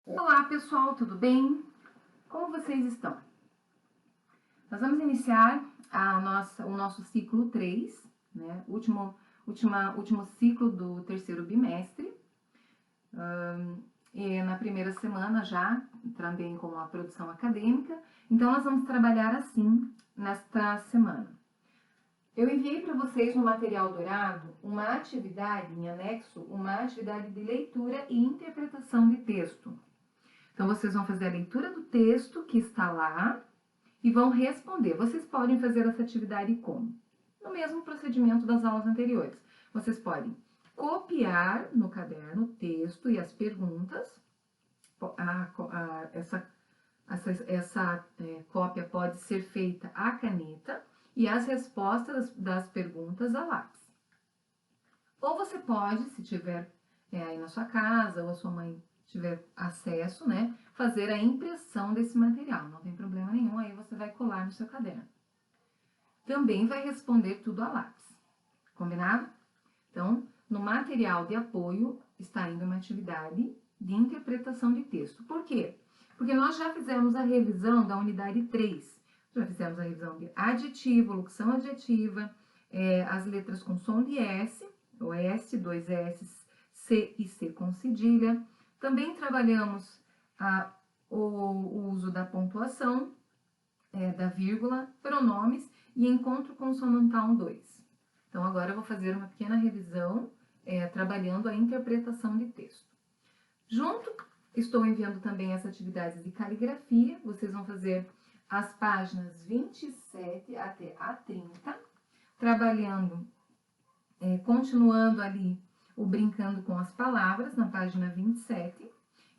Olá pessoal, tudo bem? Como vocês estão? Nós vamos iniciar o nosso ciclo 3, né? Último ciclo do terceiro bimestre. E na primeira semana já, também com a produção acadêmica. Então, nós vamos trabalhar assim nesta semana. Eu enviei para vocês no material dourado uma atividade, em anexo, uma atividade de leitura e interpretação de texto. Então, vocês vão fazer a leitura do texto que está lá e vão responder. Vocês podem fazer essa atividade como? No mesmo procedimento das aulas anteriores. Vocês podem copiar no caderno o texto e as perguntas. Essa cópia pode ser feita à caneta e as respostas das perguntas a lápis. Ou você pode, se tiver aí na sua casa ou a sua mãe tiver acesso, né, fazer a impressão desse material. Não tem problema nenhum, aí você vai colar no seu caderno. Também vai responder tudo a lápis. Combinado? Então, no material de apoio está ainda uma atividade de interpretação de texto. Por quê? Porque nós já fizemos a revisão da unidade 3. Já fizemos a revisão de adjetivo, locução adjetiva, as letras com som de S, o S, dois S, C e C com cedilha. Também trabalhamos o uso da pontuação, da vírgula, pronomes e encontro consonantal 2. Então, agora eu vou fazer uma pequena revisão, trabalhando a interpretação de texto. Junto, estou enviando também as atividades de caligrafia. Vocês vão fazer as páginas 27 até a 30, trabalhando, continuando ali o brincando com as palavras, na página 27.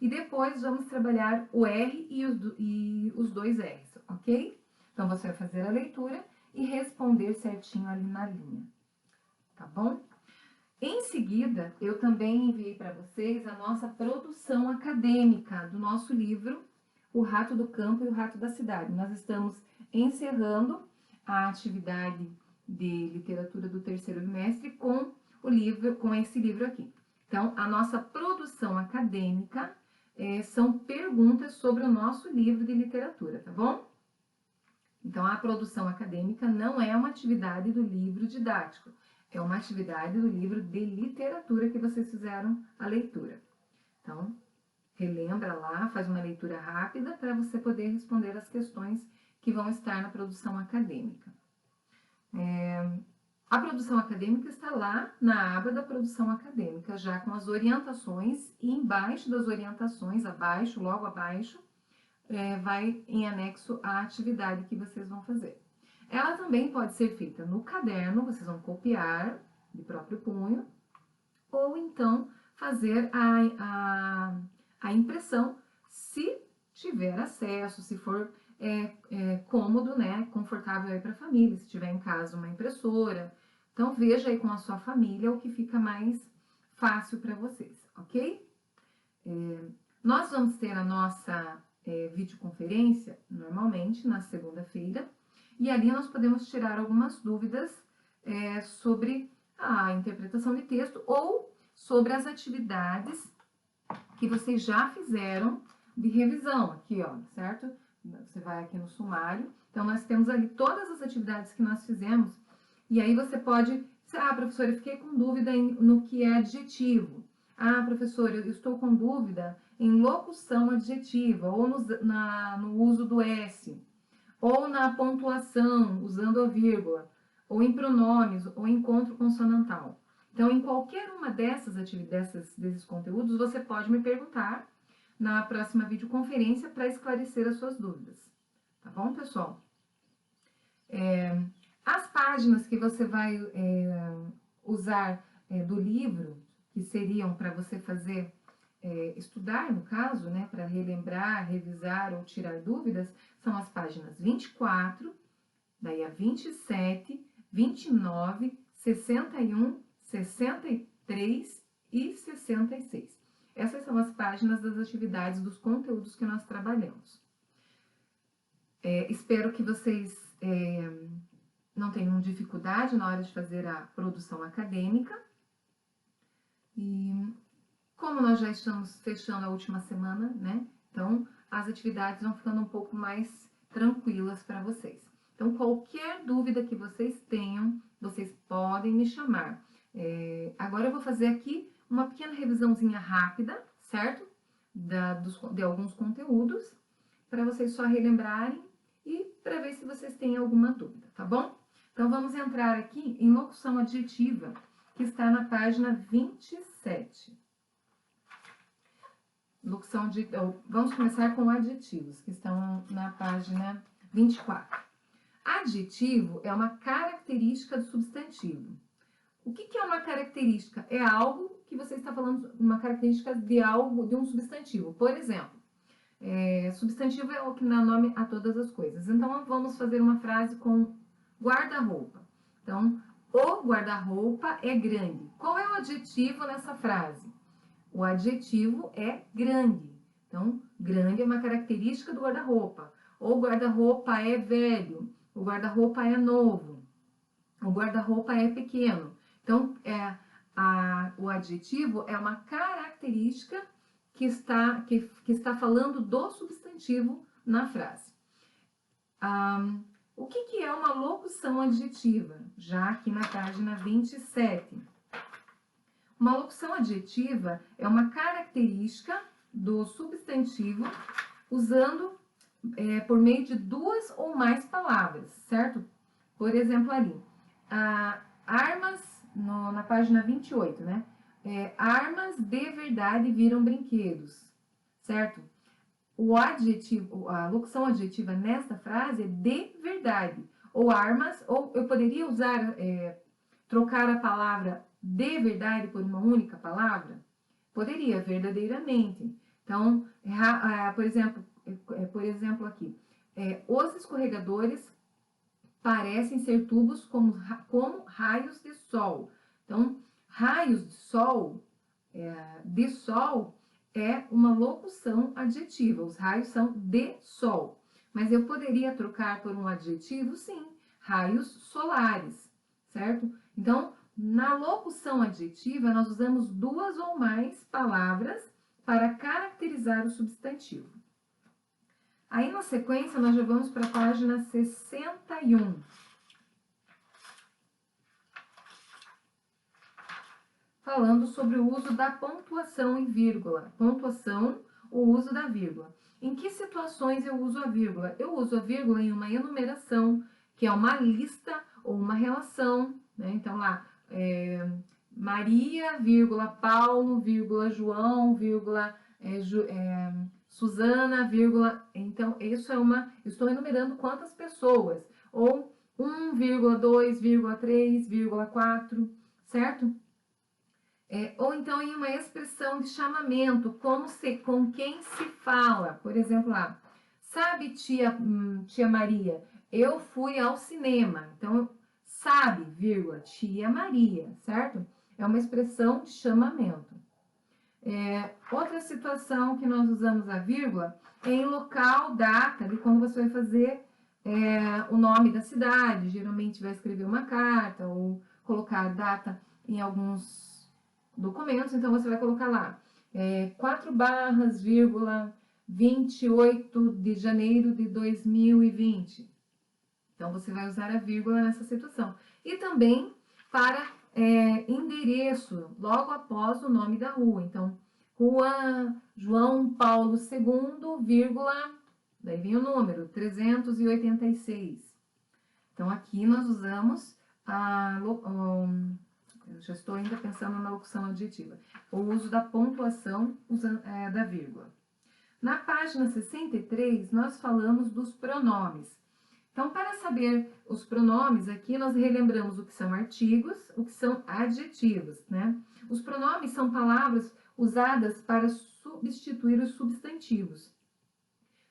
E depois vamos trabalhar o R e os dois R's, ok? Então, você vai fazer a leitura e responder certinho ali na linha, tá bom? Em seguida, eu também enviei para vocês a nossa produção acadêmica do nosso livro, O Rato do Campo e o Rato da Cidade. Nós estamos encerrando a atividade de literatura do terceiro bimestre com esse livro aqui. Então, a nossa produção acadêmica são perguntas sobre o nosso livro de literatura, tá bom? Então, a produção acadêmica não é uma atividade do livro didático, é uma atividade do livro de literatura que vocês fizeram a leitura. Então, relembra lá, faz uma leitura rápida para você poder responder as questões que vão estar na produção acadêmica. A produção acadêmica está lá na aba da produção acadêmica, já com as orientações, e embaixo das orientações, abaixo, logo abaixo, vai em anexo a atividade que vocês vão fazer. Ela também pode ser feita no caderno, vocês vão copiar de próprio punho, ou então fazer a impressão, se tiver acesso, se for cômodo, né, confortável aí para a família, se tiver em casa uma impressora. Então, veja aí com a sua família o que fica mais fácil para vocês, ok? Nós vamos ter a nossa videoconferência, normalmente, na segunda-feira, e ali nós podemos tirar algumas dúvidas sobre a interpretação de texto ou sobre as atividades que vocês já fizeram de revisão, aqui, ó, certo? Você vai aqui no sumário, então nós temos ali todas as atividades que nós fizemos, e aí você pode dizer, professora, eu fiquei com dúvida no que é adjetivo. Professora, eu estou com dúvida em locução adjetiva, ou no uso do S, ou na pontuação, usando a vírgula, ou em pronomes, ou encontro consonantal. Então, em qualquer uma desses conteúdos, você pode me perguntar na próxima videoconferência para esclarecer as suas dúvidas. Tá bom, pessoal? As páginas que você vai usar do livro, que seriam para você fazer, estudar, no caso, né, para relembrar, revisar ou tirar dúvidas, são as páginas 24, daí a 27, 29, 61, 63 e 66. Essas são as páginas das atividades, dos conteúdos que nós trabalhamos. Espero que vocês não tenham dificuldade na hora de fazer a produção acadêmica. E Como nós já estamos fechando a última semana, né? Então, as atividades vão ficando um pouco mais tranquilas para vocês. Então, qualquer dúvida que vocês tenham, vocês podem me chamar. Agora eu vou fazer aqui uma pequena revisãozinha rápida, certo? De alguns conteúdos, para vocês só relembrarem e para ver se vocês têm alguma dúvida, tá bom? Então, vamos entrar aqui em locução adjetiva, que está na página 27. Vamos começar com adjetivos, que estão na página 24. Adjetivo é uma característica do substantivo. O que é uma característica? É algo que você está falando, uma característica de algo, de um substantivo. Por exemplo, substantivo é o que dá nome a todas as coisas. Então, vamos fazer uma frase com guarda-roupa. Então, o guarda-roupa é grande. Qual é o adjetivo nessa frase? O adjetivo é grande. Então, grande é uma característica do guarda-roupa. O guarda-roupa é velho. O guarda-roupa é novo. O guarda-roupa é pequeno. Então, o adjetivo é uma característica que está falando do substantivo na frase. O que é uma locução adjetiva? Já aqui na página 27. Uma locução adjetiva é uma característica do substantivo usando por meio de duas ou mais palavras, certo? Por exemplo, ali, armas, na página 28, né? Armas de verdade viram brinquedos, certo? O adjetivo, a locução adjetiva nesta frase é de verdade, ou armas, ou eu poderia usar, trocar a palavra de verdade por uma única palavra? Poderia, verdadeiramente. Então, por exemplo aqui, os escorregadores parecem ser tubos como raios de sol. Então, raios de sol é uma locução adjetiva. Os raios são de sol. Mas eu poderia trocar por um adjetivo? Sim, raios solares, certo? Então, na locução adjetiva, nós usamos duas ou mais palavras para caracterizar o substantivo. Aí, na sequência, nós já vamos para a página 61. Falando sobre o uso da pontuação e vírgula. Pontuação, o uso da vírgula. Em que situações eu uso a vírgula? Eu uso a vírgula em uma enumeração, que é uma lista ou uma relação, né? Então, lá, Maria, vírgula, Paulo, vírgula, João, vírgula, Suzana, vírgula. Então, estou enumerando quantas pessoas. Ou 1,2,3,4, certo? Ou então em uma expressão de chamamento, com quem se fala. Por exemplo, lá, sabe, tia Maria, eu fui ao cinema. Então, sabe, vírgula, tia Maria, certo? É uma expressão de chamamento. Outra situação que nós usamos a vírgula é em local, data, de quando você vai fazer o nome da cidade. Geralmente vai escrever uma carta ou colocar a data em alguns documentos, então você vai colocar lá 4 vírgula 28 de janeiro de 2020. Então, você vai usar a vírgula nessa situação. E também para endereço, logo após o nome da rua. Então, Rua João Paulo II, vírgula, daí vem o número, 386. Então, aqui nós usamos eu já estou ainda pensando na locução adjetiva. O uso da pontuação da vírgula. Na página 63, nós falamos dos pronomes. Então, para saber os pronomes, aqui nós relembramos o que são artigos, o que são adjetivos, né? Os pronomes são palavras usadas para substituir os substantivos.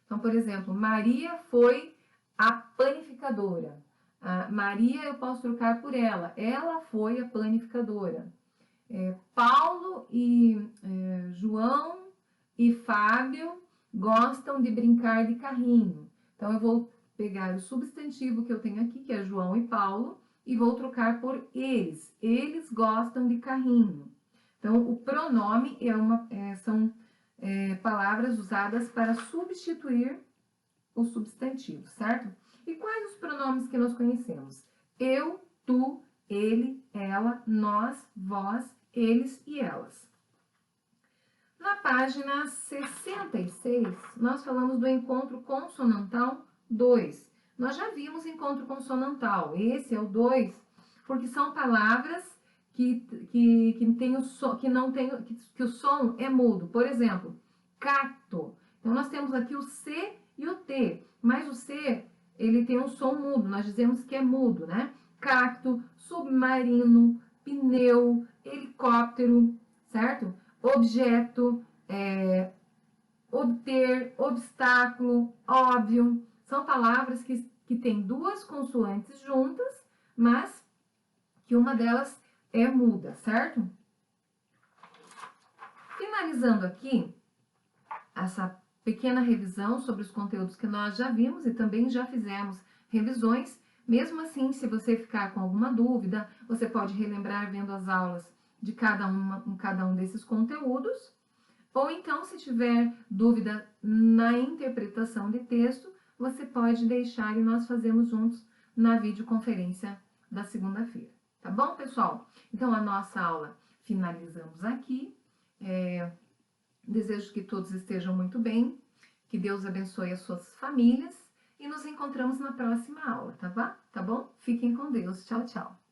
Então, por exemplo, Maria foi a panificadora. Maria eu posso trocar por ela. Ela foi a panificadora. Paulo e João e Fábio gostam de brincar de carrinho. Então, eu vou pegar o substantivo que eu tenho aqui, que é João e Paulo, e vou trocar por eles. Eles gostam de carrinho. Então, o pronome são palavras usadas para substituir o substantivo, certo? E quais os pronomes que nós conhecemos? Eu, tu, ele, ela, nós, vós, eles e elas. Na página 66, nós falamos do encontro consonantal 2. Nós já vimos encontro consonantal, esse é o 2, porque são palavras que tem o som, que não tem, que o som é mudo. Por exemplo, cacto. Então, nós temos aqui o C e o T, mas o C, ele tem um som mudo, nós dizemos que é mudo, né? Cacto, submarino, pneu, helicóptero, certo? Objeto, obter, obstáculo, óbvio. São palavras que têm duas consoantes juntas, mas que uma delas é muda, certo? Finalizando aqui essa pequena revisão sobre os conteúdos que nós já vimos e também já fizemos revisões. Mesmo assim, se você ficar com alguma dúvida, você pode relembrar vendo as aulas de cada um desses conteúdos. Ou então, se tiver dúvida na interpretação de texto, você pode deixar e nós fazemos juntos na videoconferência da segunda-feira. Tá bom, pessoal? Então, a nossa aula finalizamos aqui. Desejo que todos estejam muito bem, que Deus abençoe as suas famílias e nos encontramos na próxima aula, tá bom? Fiquem com Deus. Tchau, tchau.